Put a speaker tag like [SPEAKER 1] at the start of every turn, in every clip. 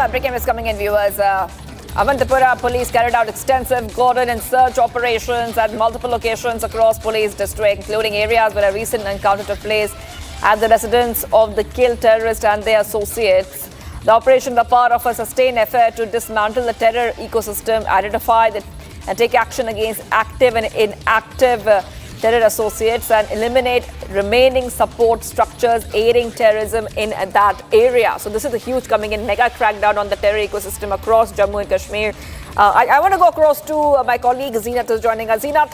[SPEAKER 1] Breaking is coming in, viewers. Avantipura police carried out extensive cordon and search operations at multiple locations across police district, including areas where a recent encounter took place at the residence of the killed terrorist and their associates. The operation was part of a sustained effort to dismantle the terror ecosystem, identify and take action against active and inactive terror associates and eliminate remaining support structures aiding terrorism in that area. So this is a huge coming in mega crackdown on the terror ecosystem across Jammu and Kashmir. I want to go across to my colleague Zeenat is joining us. Zeenat,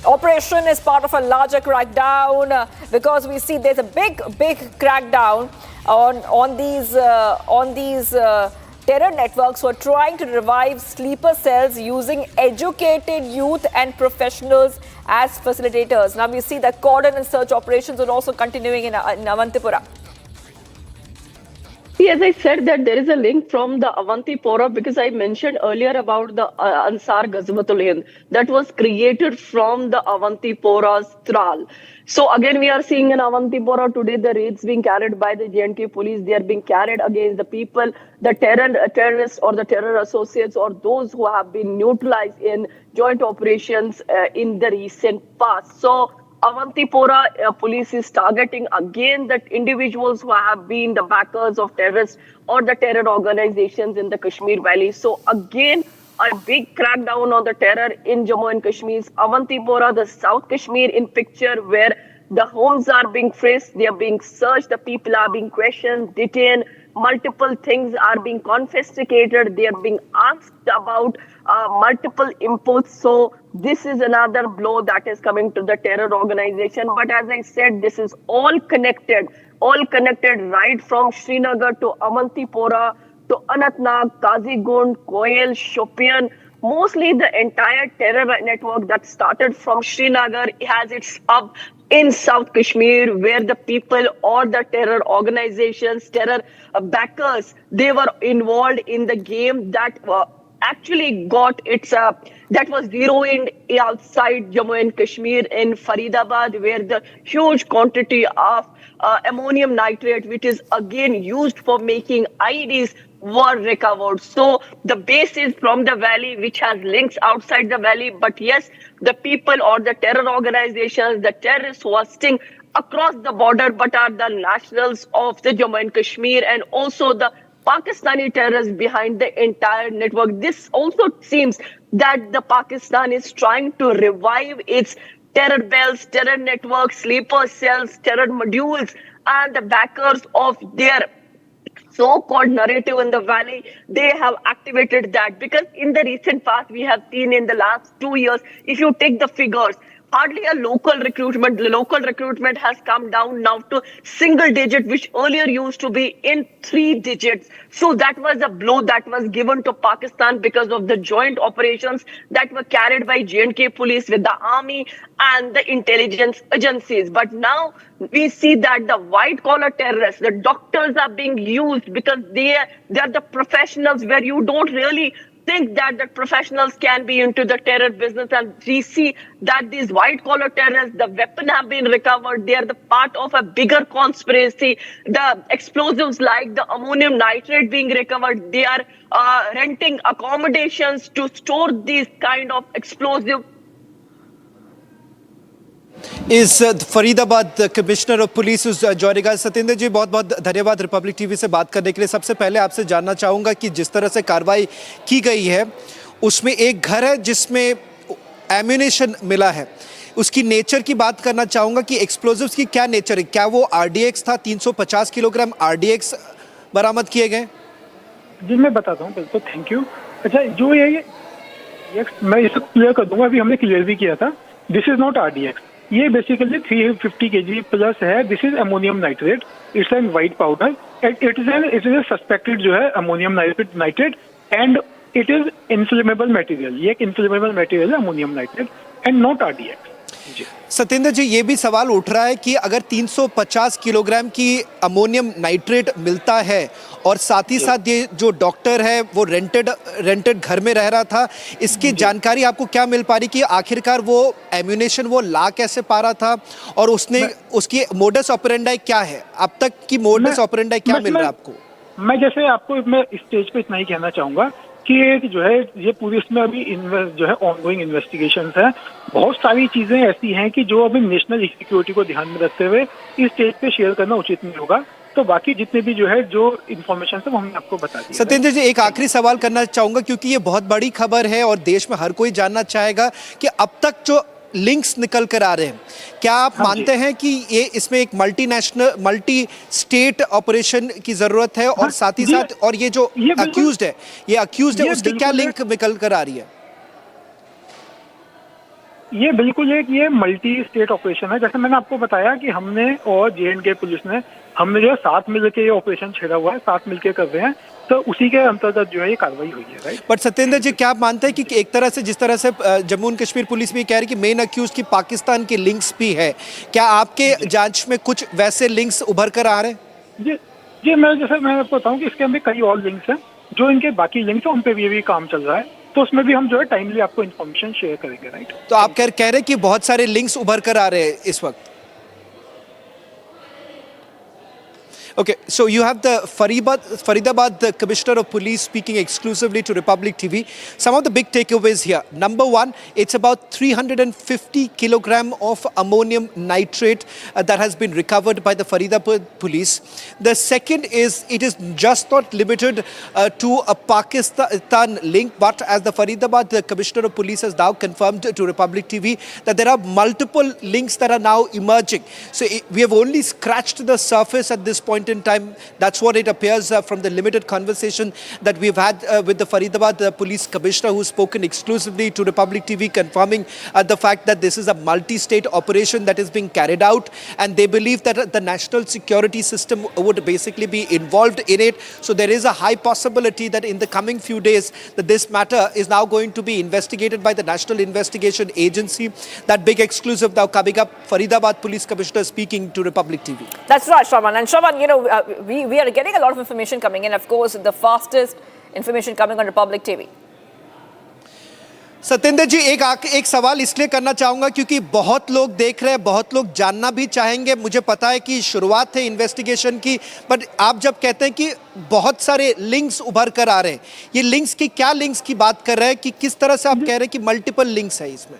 [SPEAKER 1] operation is part of a larger crackdown because we see there's a big crackdown on these terror networks who are trying to revive sleeper cells using educated youth and professionals as facilitators. Now we see that cordon and search operations are also continuing in Avantipura.
[SPEAKER 2] See, as I said that there is a link from the Avantipura because I mentioned earlier about the Ansar Ghazwatul Hind that was created from the Avantipura's Tral. So again, we are seeing in Avantipura today the raids being carried by the J&K police. They are being carried against the people, the terrorists or the terror associates or those who have been neutralized in joint operations in the recent past. So Avantipura police is targeting again the individuals who have been the backers of terrorists or the terror organizations in the Kashmir Valley. So again, a big crackdown on the terror in Jammu and Kashmir. Avantipura, the South Kashmir in picture where the homes are being frisked, they are being searched, the people are being questioned, detained, multiple things are being confiscated, they are being asked about multiple inputs. So this is another blow that is coming to the terror organization. But as I said, this is all connected right from Srinagar to Avantipura to Anantnag, Kazigund, Koel, Shopian. Mostly the entire terror network that started from Srinagar has its hub in South Kashmir, where the people or the terror organizations, terror backers, they were involved in the game that actually got its that was zeroed in outside Jammu and Kashmir in Faridabad, where the huge quantity of ammonium nitrate, which is again used for making IEDs, were recovered. So the base is from the valley, which has links outside the valley. But yes, the people or the terror organizations, the terrorists who are sitting across the border, but are the nationals of the Jammu and Kashmir, and also the Pakistani terrorists behind the entire network. This also seems that the Pakistan is trying to revive its terror bells, terror networks, sleeper cells, terror modules, and the backers of their so-called narrative in the valley. They have activated that because in the recent past, we have seen in the last 2 years, if you take the figures, hardly a local recruitment. The local recruitment has come down now to single digit, which earlier used to be in 3 digits. So that was a blow that was given to Pakistan because of the joint operations that were carried by J&K police with the army and the intelligence agencies. But now we see that the white collar terrorists, the doctors are being used because they are the professionals where you don't really think that the professionals can be into the terror business, and we see that these white collar terrorists, the weapons have been recovered. They are the part of a bigger conspiracy. The explosives like the ammonium nitrate being recovered, they are renting accommodations to store these kind of explosive.
[SPEAKER 3] इस Faridabad commissioner of police joining us. Satender ji, बहुत बहुत धन्यवाद Republic TV से बात करने के लिए. सबसे पहले आपसे जानना चाहूँगा कि जिस तरह से कार्रवाई की गई है उसमें एक घर है जिसमें एम्यूनेशन मिला है, उसकी नेचर की बात करना चाहूँगा कि एक्सप्लोजिव्स की क्या नेचर है. क्या वो RDX था? 350 किलोग्राम RDX बरामद किए गए?
[SPEAKER 4] जी मैं बताता हूँ, बिल्कुल, थैंक यू. अच्छा, जो ये मैं इसे क्लियर कर दूंगा, अभी हमने क्लियर भी किया था. This is not RDX. ये बेसिकली 350 kg प्लस है. This is ammonium nitrate. It's an white powder. It is a suspected जो है ammonium nitrate and it is inflammable material. ये एक इन्फ्लेमेबल मटेरियल है ammonium nitrate and not RDX.
[SPEAKER 3] Satender ji, ये भी सवाल उठ रहा है कि अगर 350 किलोग्राम की अमोनियम नाइट्रेट मिलता है और साथ ही साथ ये जो डॉक्टर है वो रेंटेड घर में रह रहा था, इसकी जानकारी आपको क्या मिल पा रही कि आखिरकार वो एम्यूनेशन वो ला कैसे पा रहा था और उसकी मोडस ऑपरेंडाई क्या है? अब तक की मोडस ऑपरेंडाई क्या मिल रहा है आपको?
[SPEAKER 4] मैं जैसे आपको मैं स्टेज पे इतना ही कहना चाहूंगा कि एक जो है ये पूरी इसमें अभी जो है ऑनगोइंग इन्वेस्टिगेशंस है। बहुत सारी चीजें ऐसी हैं कि जो अभी नेशनल सिक्योरिटी को ध्यान में रखते हुए इस स्टेज पे शेयर करना उचित नहीं होगा। तो बाकी जितने भी जो है जो इन्फॉर्मेशन है वो हमने आपको बता दी।
[SPEAKER 3] सत्येंद्र जी, एक आखिरी सवाल करना चाहूंगा क्योंकि ये बहुत बड़ी खबर है और देश में हर कोई जानना चाहेगा कि अब तक जो लिंक्स निकल कर आ रहे हैं, क्या आप
[SPEAKER 4] हाँ
[SPEAKER 3] मानते हैं कि ये इसमें एक मल्टीनेशनल मल्टी स्टेट ऑपरेशन की जरूरत है? और
[SPEAKER 4] हाँ,
[SPEAKER 3] साथ ही
[SPEAKER 4] ये-
[SPEAKER 3] साथ और ये जो
[SPEAKER 4] ये बिल्कुल-
[SPEAKER 3] अक्यूज्ड है,
[SPEAKER 4] ये
[SPEAKER 3] उसकी क्या
[SPEAKER 4] बिल्कुल
[SPEAKER 3] लिंक निकल कर आ रही है?
[SPEAKER 4] ये बिल्कुल एक ये मल्टी स्टेट ऑपरेशन है। जैसे मैंने आपको बताया कि हमने और J&K पुलिस ने हमने जो है साथ मिलकर ये ऑपरेशन छेड़ा हुआ है, साथ मिलकर कर रहे हैं। तो उसी के अंतर्गत जो है ये कार्रवाई हुई है, राइट।
[SPEAKER 3] बट सत्येंद्र जी, क्या आप मानते हैं कि एक तरह से जिस तरह से जम्मू एंड कश्मीर पुलिस भी कह रही है कि मेन अक्यूज की पाकिस्तान के लिंक्स भी है, क्या आपके जांच में कुछ वैसे लिंक्स उभर कर आ रहे हैं?
[SPEAKER 4] जी जी, मैं जैसे मैं आपको बताऊं कि इसके अंदर कई और लिंक्स हैं, जो इनके बाकी लिंक्स हैं उन पे भी काम चल रहा है। तो उसमें भी हम जो है टाइमली आपको इन्फॉर्मेशन शेयर करेंगे, राइट।
[SPEAKER 3] तो आप कह रहे हैं कि बहुत सारे लिंक्स उभर कर आ रहे हैं इस वक्त। Okay, so you have the Faridabad the Commissioner of Police speaking exclusively to Republic TV. Some of the big takeaways here. Number one, it's about 350 kilogram of ammonium nitrate that has been recovered by the Faridabad police. The second is it is just not limited to a Pakistan link, but as the Faridabad the Commissioner of Police has now confirmed to Republic TV that there are multiple links that are now emerging. So we have only scratched the surface at this point in time. That's what it appears from the limited conversation that we've had with the Faridabad Police Commissioner, who's spoken exclusively to Republic TV, confirming the fact that this is a multi-state operation that is being carried out, and they believe that the national security system would basically be involved in it. So there is a high possibility that in the coming few days that this matter is now going to be investigated by the National Investigation Agency. That big exclusive now coming up. Faridabad Police Commissioner speaking to Republic TV.
[SPEAKER 1] That's right, Shravan. And Shravan, we are getting a lot of information coming in. Of course, the fastest information coming on Republic TV.
[SPEAKER 3] Satyendra जी, एक सवाल इसलिए करना चाहूंगा क्योंकि बहुत लोग देख रहे हैं, बहुत लोग जानना भी चाहेंगे। मुझे पता है कि शुरुआत है इन्वेस्टिगेशन की, बट आप जब कहते हैं कि बहुत सारे लिंक्स उभर कर आ रहे हैं, ये लिंक्स की क्या लिंक्स की बात कर रहे हैं कि किस तरह से आप कह रहे हैं कि मल्टीपल लिंक्स है इसमें?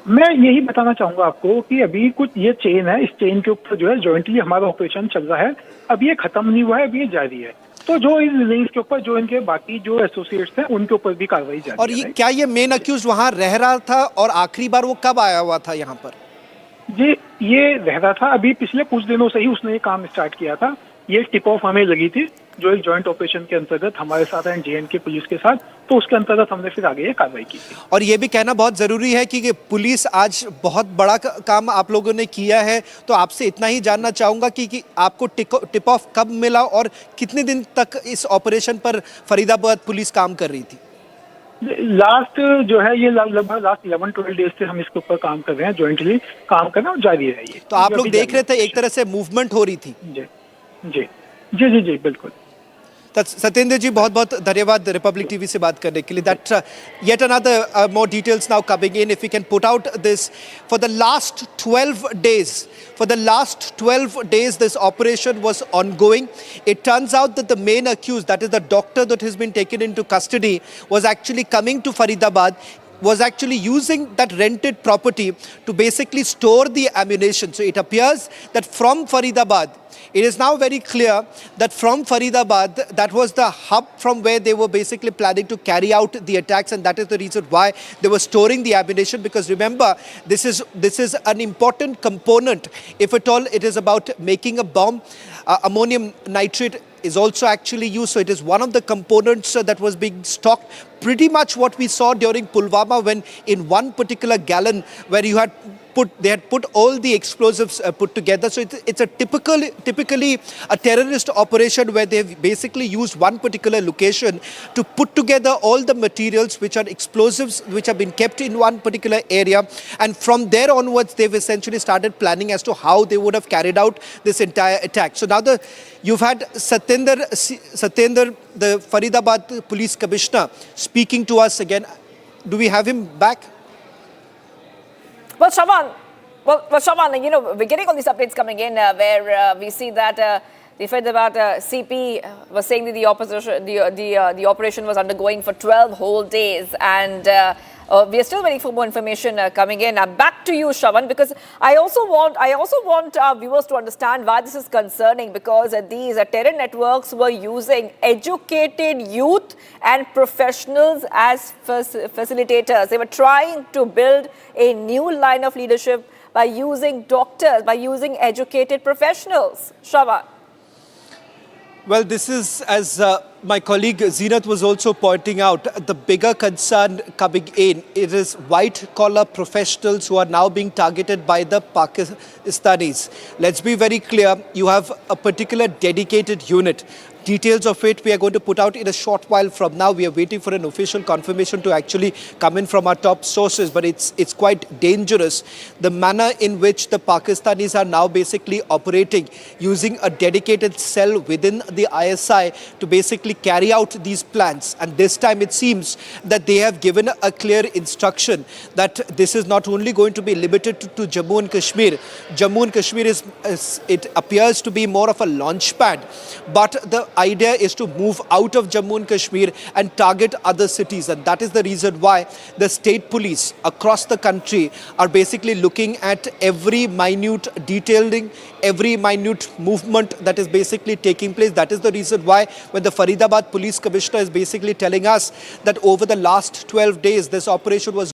[SPEAKER 4] मैं यही बताना चाहूंगा आपको कि अभी कुछ ये चेन है, इस चेन के ऊपर जो है जॉइंटली हमारा ऑपरेशन चल रहा है। अब ये खत्म नहीं हुआ है, अभी ये जारी है। तो जो इस लिंक्स के ऊपर जो इनके बाकी जो एसोसिएट्स हैं उनके ऊपर भी कार्रवाई जारी है।
[SPEAKER 3] और ये क्या ये मेन अक्यूज वहां रह रहा था और आखिरी बार वो कब आया हुआ था यहाँ पर?
[SPEAKER 4] जी, ये रह रहा था, अभी पिछले कुछ दिनों से ही उसने ये काम स्टार्ट किया था। ये टिप ऑफ हमें लगी थी जो एक जॉइंट ऑपरेशन के अंतर्गत हमारे साथ एंड J&K पुलिस के साथ, तो उसके अंतर्गत हमने फिर आगे ये कार्रवाई की थी।
[SPEAKER 3] और ये भी कहना बहुत जरूरी है कि पुलिस आज बहुत बड़ा काम आप लोगों ने किया है, तो आपसे इतना ही जानना चाहूंगा कि आपको टिप ऑफ कब मिला और कितने दिन तक इस ऑपरेशन पर फरीदाबाद पुलिस काम कर रही थी?
[SPEAKER 4] लास्ट जो है ये लगभग लास्ट 11-12 डेज से हम इसके ऊपर काम कर रहे हैं, जॉइंटली काम करना और जारी है ये।
[SPEAKER 3] तो आप लोग देख रहे थे एक तरह से मूवमेंट हो रही थी?
[SPEAKER 4] जी जी जी जी जी बिल्कुल।
[SPEAKER 3] सत्येंद्र जी, बहुत बहुत धन्यवाद रिपब्लिक टीवी से बात करने के लिए। That yet another more details now coming in, if you can put out this for the last 12 days this operation was ongoing. It turns out that the main accused, that is the doctor that has been taken into custody, was actually coming to Faridabad, was actually using that rented property to basically store the ammunition. So it appears that from Faridabad, it is now very clear that from Faridabad, that was the hub from where they were basically planning to carry out the attacks, and that is the reason why they were storing the ammunition. Because remember, this is an important component. If at all it is about making a bomb, ammonium nitrate is also actually used. So it is one of the components that was being stocked. Pretty much what we saw during Pulwama, when in one particular gallon where they had put all the explosives put together. So it's a typically a terrorist operation where they've basically used one particular location to put together all the materials which are explosives which have been kept in one particular area, and from there onwards they've essentially started planning as to how they would have carried out this entire attack. So now you've had Satyendra, the Faridabad Police Commissioner, speaking to us again. Do we have him back?
[SPEAKER 1] Well, Shravan, we're getting all these updates coming in where we see that The Faridabad CP was saying that the operation was undergoing for 12 whole days, and we are still waiting for more information coming in. Back to you, Shravan, because I also want our viewers to understand why this is concerning, because these terror networks were using educated youth and professionals as facilitators. They were trying to build a new line of leadership by using doctors, by using educated professionals. Shravan.
[SPEAKER 3] Well, this is, as my colleague Zeenat was also pointing out, the bigger concern coming in. It is white-collar professionals who are now being targeted by the Pakistanis. Let's be very clear, you have a particular dedicated unit. Details of it we are going to put out in a short while from now. We are waiting for an official confirmation to actually come in from our top sources, but it's quite dangerous. The manner in which the Pakistanis are now basically operating, using a dedicated cell within the ISI to basically carry out these plans. And this time it seems that they have given a clear instruction that this is not only going to be limited to Jammu and Kashmir. Jammu and Kashmir it appears to be more of a launch pad, but the idea is to move out of Jammu and Kashmir and target other cities, and that is the reason why the state police across the country are basically looking at every minute detailing, every minute movement that is basically taking place. That is the reason why when the Faridabad police commissioner is basically telling us that over the last 12 days this operation was